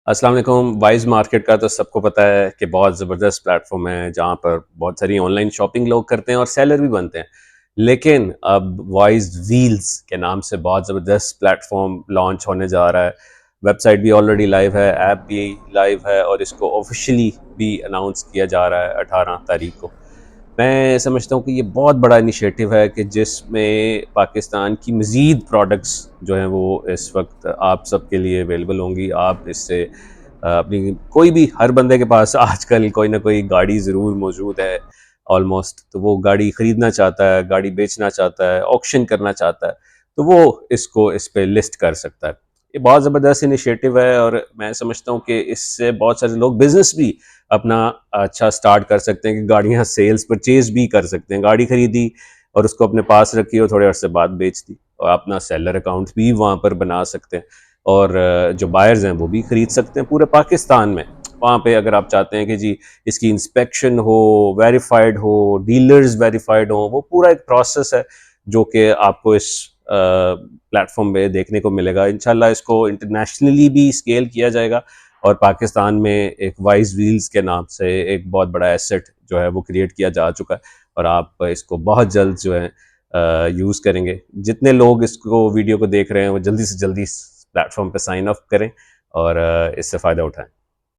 अस्सलाम वालेकुम। Wise market का तो सबको पता है कि बहुत ज़बरदस्त प्लेटफॉर्म है जहाँ पर बहुत सारी ऑनलाइन शॉपिंग लोग करते हैं और सेलर भी बनते हैं। लेकिन अब वाइज व्हील्स के नाम से बहुत ज़बरदस्त प्लेटफॉर्म लॉन्च होने जा रहा है। वेबसाइट भी ऑलरेडी लाइव है, ऐप भी लाइव है और इसको ऑफिशियली भी अनाउंस किया जा रहा है 18 तारीख को। मैं समझता हूँ कि ये बहुत बड़ा इनिशिएटिव है कि जिसमें पाकिस्तान की मज़ीद प्रोडक्ट्स जो हैं वो इस वक्त आप सबके लिए अवेलेबल होंगी। आप इससे अपनी कोई भी हर बंदे के पास आजकल कोई ना कोई गाड़ी ज़रूर मौजूद है ऑलमोस्ट। तो वो गाड़ी ख़रीदना चाहता है, गाड़ी बेचना चाहता है, ऑक्शन करना चाहता है, तो वो इसको इस पे लिस्ट कर सकता है। ये बहुत ज़बरदस्त इनिशिएटिव है और मैं समझता हूँ कि इससे बहुत सारे लोग बिज़नेस भी अपना अच्छा स्टार्ट कर सकते हैं कि गाड़ियाँ सेल्स परचेज भी कर सकते हैं। गाड़ी खरीदी और उसको अपने पास रखी और थोड़े अरसे बाद बेच दी और अपना सेलर अकाउंट भी वहाँ पर बना सकते हैं और जो बायर्स हैं वो भी खरीद सकते हैं पूरे पाकिस्तान में। वहाँ पे अगर आप चाहते हैं कि जी इसकी इंस्पेक्शन हो, वेरीफाइड हो, डीलर्स वेरीफाइड हो, वो पूरा एक प्रोसेस है जो कि आपको इस प्लेटफॉर्म पे देखने को मिलेगा। इंशाल्लाह इसको इंटरनेशनली भी स्केल किया जाएगा और पाकिस्तान में एक वाइज व्हील्स के नाम से एक बहुत बड़ा एसेट जो है वो क्रिएट किया जा चुका है और आप इसको बहुत जल्द जो है यूज़ करेंगे। जितने लोग इसको वीडियो को देख रहे हैं वो जल्दी से जल्दी इस प्लेटफॉर्म पे साइन अप करें और इससे फ़ायदा उठाएं।